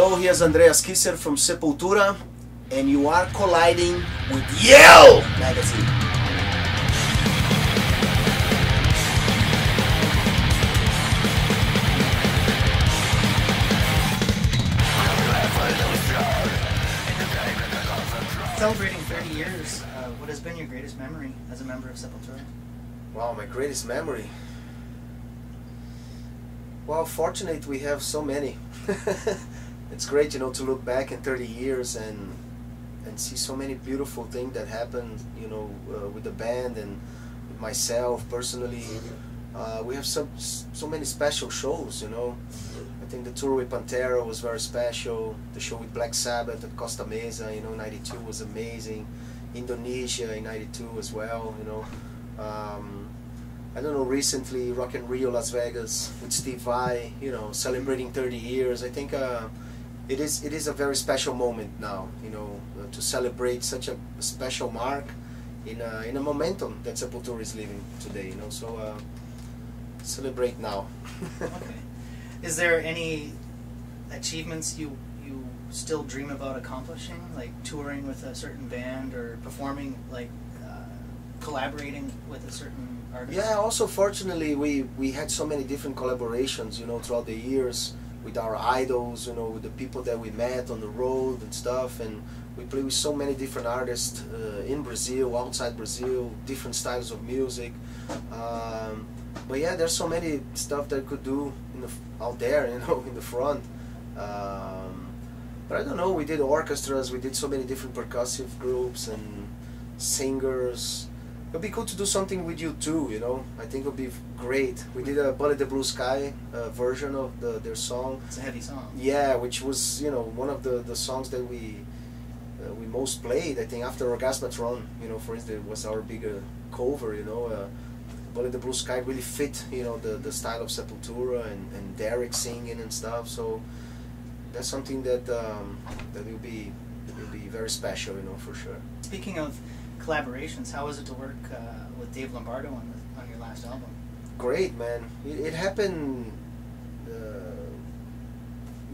Hello, here's Andreas from Sepultura, and you are colliding with Yell Magazine. Celebrating 30 years, what has been your greatest memory as a member of Sepultura? Wow, my greatest memory. Well, fortunately, we have so many. It's great, you know, to look back in 30 years and see so many beautiful things that happened, you know, with the band and with myself personally. We have so many special shows, you know. I think the tour with Pantera was very special. The show with Black Sabbath at Costa Mesa, you know, '92 was amazing. Indonesia in '92 as well, you know. I don't know, recently Rock in Rio Las Vegas with Steve Vai, you know, celebrating 30 years. I think it is a very special moment now, you know, to celebrate such a special mark in a momentum that Sepultura is living today, you know. So celebrate now. Okay. Is there any achievements you still dream about accomplishing, like touring with a certain band or performing, like collaborating with a certain artist? Yeah, also fortunately we had so many different collaborations, you know, throughout the years with our idols, you know, with the people that we met on the road and stuff, and we play with so many different artists in Brazil, outside Brazil, different styles of music. But yeah, there's so many stuff that I could do out there, you know, in the front. But I don't know, we did orchestras, we did so many different percussive groups and singers. It would be cool to do something with you too, you know. I think it would be great. We did a Bullet the Blue Sky version of their song. It's a heavy song. Yeah, which was, you know, one of the songs that we most played. I think after Orgasmatron, you know, for instance, was our bigger cover, you know. Bullet the Blue Sky really fit, you know, the style of Sepultura and Derek singing and stuff. So that's something that will be very special, you know, for sure. Speaking of collaborations, how was it to work with Dave Lombardo on your last album? Great, man. It happened,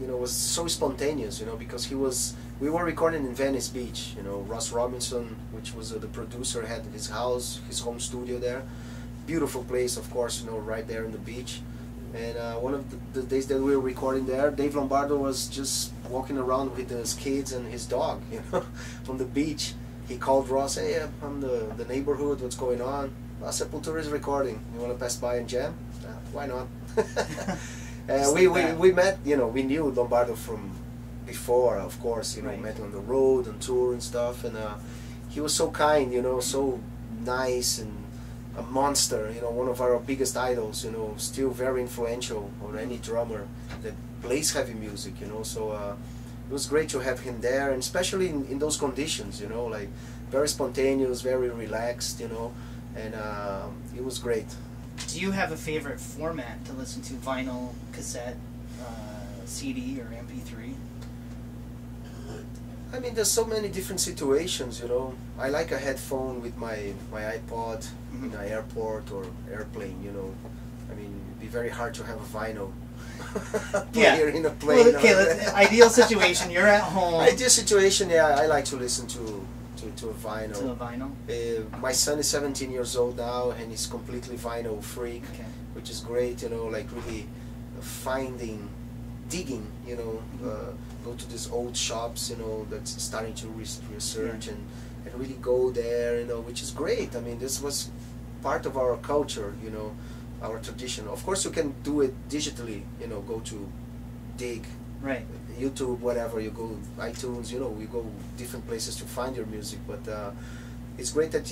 you know, was so spontaneous, you know, because we were recording in Venice Beach, you know. Ross Robinson, which was the producer, had his house, his home studio there. Beautiful place, of course, you know, right there on the beach. And one of the days that we were recording there, Dave Lombardo was just walking around with his kids and his dog, you know, from the beach. He called Ross, hey, I'm the neighborhood, what's going on? Sepultura is recording, you want to pass by and jam? Why not? we met, you know, we knew Lombardo from before, of course, you know, right. Met on the road, on tour and stuff, and he was so kind, you know, so nice and a monster, you know, one of our biggest idols, you know, still very influential on any drummer that plays heavy music, you know. So it was great to have him there, and especially in those conditions, you know, like very spontaneous, very relaxed, you know, and it was great. Do you have a favorite format to listen to? Vinyl, cassette, CD, or MP3? I mean, there's so many different situations, you know. I like a headphone with my iPod in an airport or airplane, you know. I mean, it'd be very hard to have a vinyl player in a plane. Well, okay, ideal situation, you're at home. Ideal situation, yeah, I like to listen to a vinyl. To a vinyl? My son is 17 years old now, and he's completely vinyl freak, okay. Which is great, you know, like really digging, you know, go to these old shops, you know, that's starting to research and really go there, you know, which is great. I mean, this was part of our culture, you know, our tradition. Of course, you can do it digitally, you know, go to dig, right, YouTube, whatever, you go iTunes, you know, we go different places to find your music. But it's great that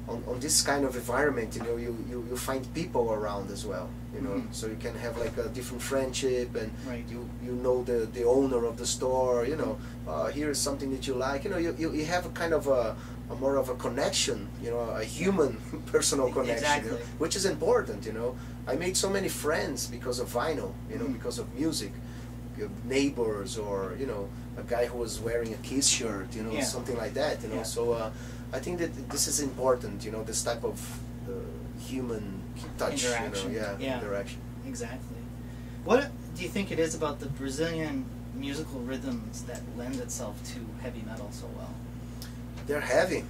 on this kind of environment, you know, you find people around as well, you know, so you can have like a different friendship, and right. you know the owner of the store, you know, here is something that you like, you know, you have a kind of a more of a connection, you know, a human personal connection, exactly. You know, which is important, you know. I made so many friends because of vinyl, you know, because of music, neighbors, or, you know, a guy who was wearing a Kiss shirt, you know, something like that, you know. Yeah. So I think that this is important, you know, this type of human touch, interaction. you know, interaction. Exactly. What do you think it is about the Brazilian musical rhythms that lend itself to heavy metal so well? They're heavy.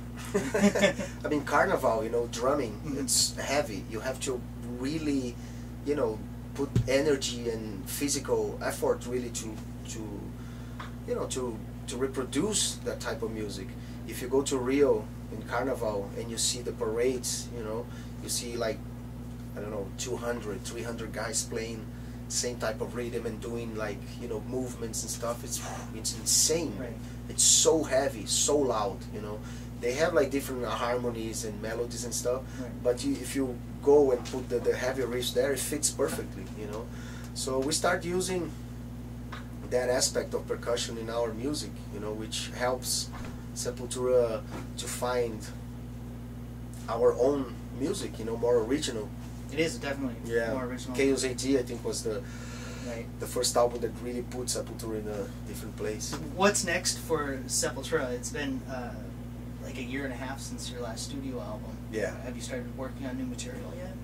I mean, carnival, you know, drumming, it's heavy. You have to really, you know, put energy and physical effort really to you know, to reproduce that type of music. If you go to Rio in carnival and you see the parades, you know, you see like, I don't know, 200, 300 guys playing same type of rhythm and doing like, you know, movements and stuff. It's insane. Right. It's so heavy, so loud, you know. They have like different harmonies and melodies and stuff, right. but if you go and put the heavy riffs there, it fits perfectly, you know. So we start using that aspect of percussion in our music, you know, which helps Sepultura to find our own music, you know, more original. It is definitely more original. Chaos AT, I think, was the right. the first album that really put Sepultura in a different place. What's next for Sepultura? It's been like a year and a half since your last studio album. Yeah. Have you started working on new material yet?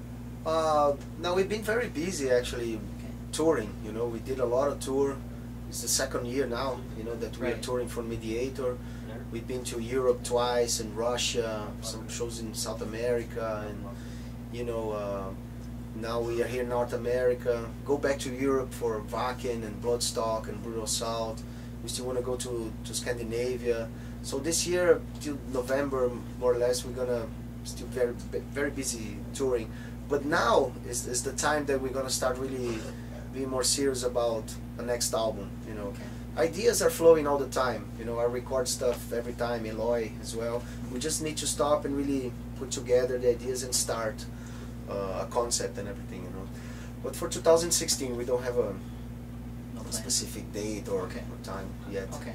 No, we've been very busy actually touring. You know, we did a lot of tour. It's the second year now, you know, that we are touring for Mediator. We've been to Europe twice and Russia, some shows in South America, and you know, now we are here in North America. Go back to Europe for Wacken and Bloodstock and Brutal Assault. We still want to go to Scandinavia. So this year till November, more or less, we're gonna still very busy touring. But now is the time that we're gonna start really being more serious about the next album. You know, ideas are flowing all the time. You know, I record stuff every time. Eloy as well. We just need to stop and really put together the ideas and start a concept and everything. You know, but for 2016 we don't have a specific date or time yet. Okay.